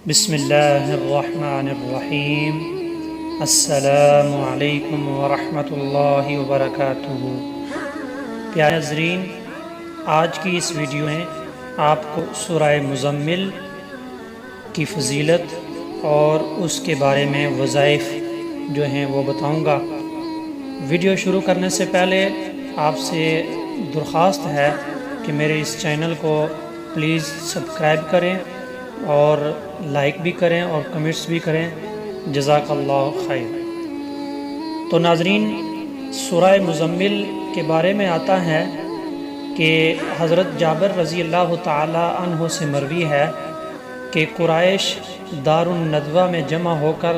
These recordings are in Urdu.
بسم اللہ الرحمن الرحیم۔ السلام علیکم ورحمۃ اللہ وبرکاتہ۔ پیارے ناظرین، آج کی اس ویڈیو میں آپ کو سورہ مزمل کی فضیلت اور اس کے بارے میں وظائف جو ہیں وہ بتاؤں گا۔ ویڈیو شروع کرنے سے پہلے آپ سے درخواست ہے کہ میرے اس چینل کو پلیز سبسکرائب کریں اور لائک بھی کریں اور کمنٹس بھی کریں، جزاک اللہ خیر۔ تو ناظرین، سورہ مزمل کے بارے میں آتا ہے کہ حضرت جابر رضی اللہ تعالی عنہ سے مروی ہے کہ قریش دار الندوہ میں جمع ہو کر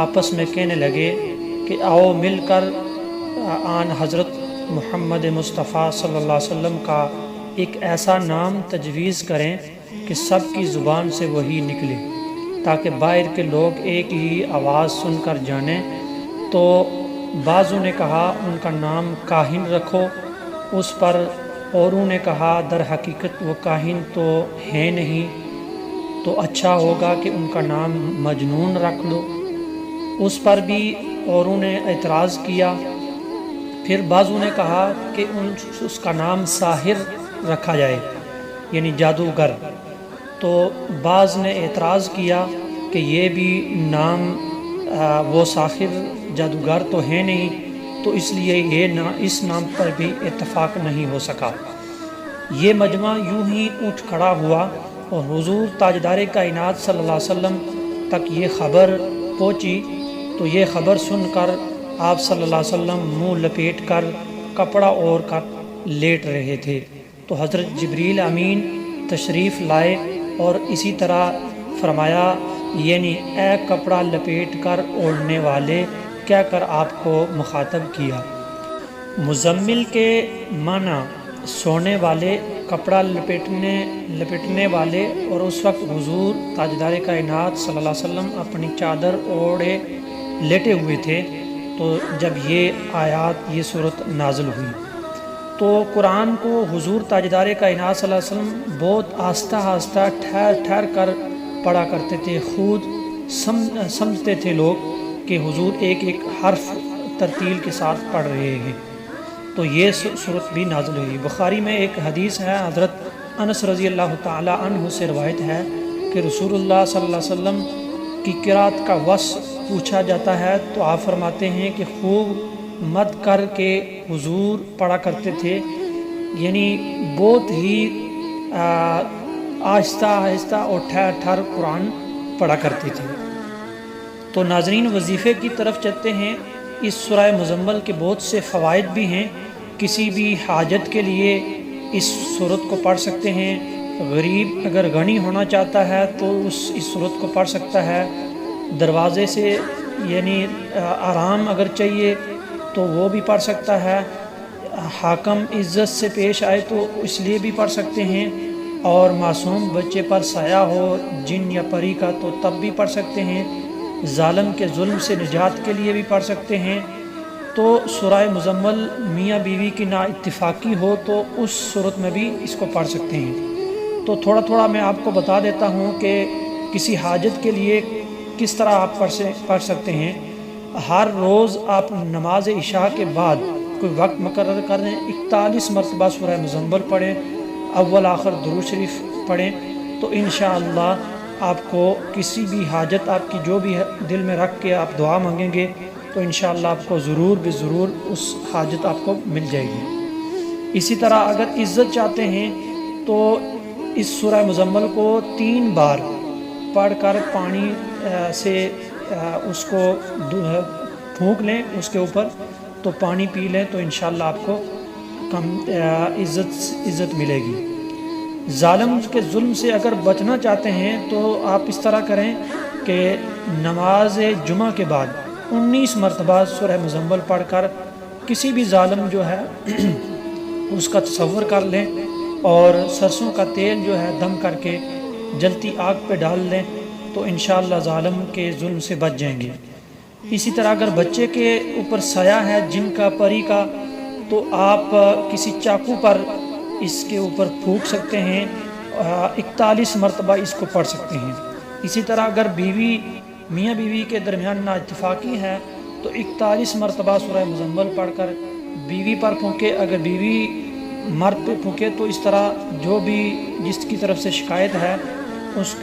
آپس میں کہنے لگے کہ آؤ مل کر آن حضرت محمد مصطفیٰ صلی اللہ علیہ وسلم کا ایک ایسا نام تجویز کریں کہ سب کی زبان سے وہی نکلے، تاکہ باہر کے لوگ ایک ہی آواز سن کر جانیں۔ تو بعضوں نے کہا ان کا نام کاہن رکھو، اس پر اوروں نے کہا در حقیقت وہ کاہن تو ہے نہیں، تو اچھا ہوگا کہ ان کا نام مجنون رکھ لو، اس پر بھی اوروں نے اعتراض کیا۔ پھر بعضوں نے کہا کہ اس کا نام ساحر رکھا جائے، یعنی جادوگر۔ تو بعض نے اعتراض کیا کہ یہ بھی نام وہ ساحر جادوگر تو ہے نہیں، تو اس لیے اس نام پر بھی اتفاق نہیں ہو سکا۔ یہ مجمع یوں ہی اٹھ کھڑا ہوا اور حضور تاجدار کائنات صلی اللہ علیہ وسلم تک یہ خبر پہنچی۔ تو یہ خبر سن کر آپ صلی اللہ علیہ وسلم منہ لپیٹ کر کپڑا اوڑھ کر لیٹ رہے تھے۔ تو حضرت جبریل امین تشریف لائے اور اسی طرح فرمایا، یعنی اے کپڑا لپیٹ کر اوڑھنے والے، کہہ کر آپ کو مخاطب کیا۔ مزمل کے معنی سونے والے، کپڑا لپیٹنے والے، اور اس وقت حضور تاجدار کائنات صلی اللہ علیہ وسلم اپنی چادر اوڑھے لیٹے ہوئے تھے۔ تو جب یہ آیات، یہ صورت نازل ہوئی تو قرآن کو حضور تاجدار کائنات صلی اللہ علیہ وسلم بہت آہستہ آہستہ ٹھہر کر پڑھا کرتے تھے۔ خود سمجھتے تھے لوگ کہ حضور ایک ایک حرف ترتیل کے ساتھ پڑھ رہے ہیں۔ تو یہ صورت بھی نازل ہوئی۔ بخاری میں ایک حدیث ہے، حضرت انس رضی اللہ تعالی عنہ سے روایت ہے کہ رسول اللہ صلی اللہ علیہ وسلم کی قرات کا وصف پوچھا جاتا ہے تو آپ فرماتے ہیں کہ خوب مد کر کے حضور پڑھا کرتے تھے، یعنی بہت ہی آہستہ آہستہ اور ٹھہر قرآن پڑھا کرتے تھے۔ تو ناظرین، وظیفے کی طرف چلتے ہیں۔ اس سورہ مزمل کے بہت سے فوائد بھی ہیں۔ کسی بھی حاجت کے لیے اس سورت کو پڑھ سکتے ہیں۔ غریب اگر غنی ہونا چاہتا ہے تو اس سورت کو پڑھ سکتا ہے۔ دروازے سے یعنی آرام اگر چاہیے تو وہ بھی پڑھ سکتا ہے۔ حاکم عزت سے پیش آئے تو اس لیے بھی پڑھ سکتے ہیں، اور معصوم بچے پر سایہ ہو جن یا پری کا تو تب بھی پڑھ سکتے ہیں۔ ظالم کے ظلم سے نجات کے لیے بھی پڑھ سکتے ہیں۔ تو سورہ مزمل میاں بیوی کی نا اتفاقی ہو تو اس صورت میں بھی اس کو پڑھ سکتے ہیں۔ تو تھوڑا میں آپ کو بتا دیتا ہوں کہ کسی حاجت کے لیے کس طرح آپ پڑھ سکتے ہیں۔ ہر روز آپ نماز عشاء کے بعد کوئی وقت مقرر کر دیں، 41 مرتبہ سورہ مزمل پڑھیں، اول آخر درود شریف پڑھیں، تو انشاءاللہ آپ کو کسی بھی حاجت آپ کی جو بھی دل میں رکھ کے آپ دعا مانگیں گے تو انشاءاللہ آپ کو ضرور اس حاجت آپ کو مل جائے گی۔ اسی طرح اگر عزت چاہتے ہیں تو اس سورہ مزمل کو 3 بار پڑھ کر پانی سے اس کو پھونک لیں اس کے اوپر، تو پانی پی لیں تو انشاءاللہ آپ کو عزت ملے گی۔ ظالم کے ظلم سے اگر بچنا چاہتے ہیں تو آپ اس طرح کریں کہ نماز جمعہ کے بعد 19 مرتبہ سورہ مزمل پڑھ کر کسی بھی ظالم جو ہے اس کا تصور کر لیں، اور سرسوں کا تیل جو ہے دم کر کے جلتی آگ پہ ڈال لیں تو انشاءاللہ ظالم کے ظلم سے بچ جائیں گے۔ اسی طرح اگر بچے کے اوپر سایہ ہے جن کا پری کا، تو آپ کسی چاقو پر اس کے اوپر پھونک سکتے ہیں، 41 مرتبہ اس کو پڑھ سکتے ہیں۔ اسی طرح اگر میاں بیوی کے درمیان نا اتفاقی ہے تو 41 مرتبہ سورہ مزمل پڑھ کر بیوی پر پھونکے، اگر بیوی مرد پہ پھونکے تو اس طرح جو بھی جس کی طرف سے شکایت ہے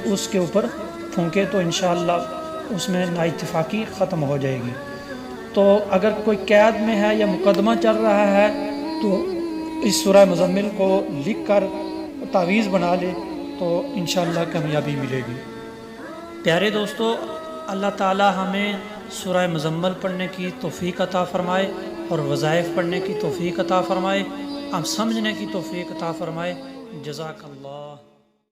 اس کے اوپر پھونکے تو انشاءاللہ اس میں نا اتفاقی ختم ہو جائے گی۔ تو اگر کوئی قید میں ہے یا مقدمہ چل رہا ہے تو اس سورہ مزمل کو لکھ کر تعویذ بنا لے تو انشاءاللہ کامیابی ملے گی۔ پیارے دوستو، اللہ تعالی ہمیں سورہ مزمل پڑھنے کی توفیق عطا فرمائے اور وظائف پڑھنے کی توفیق عطا فرمائے، اب سمجھنے کی توفیق عطا فرمائے۔ جزاک اللہ۔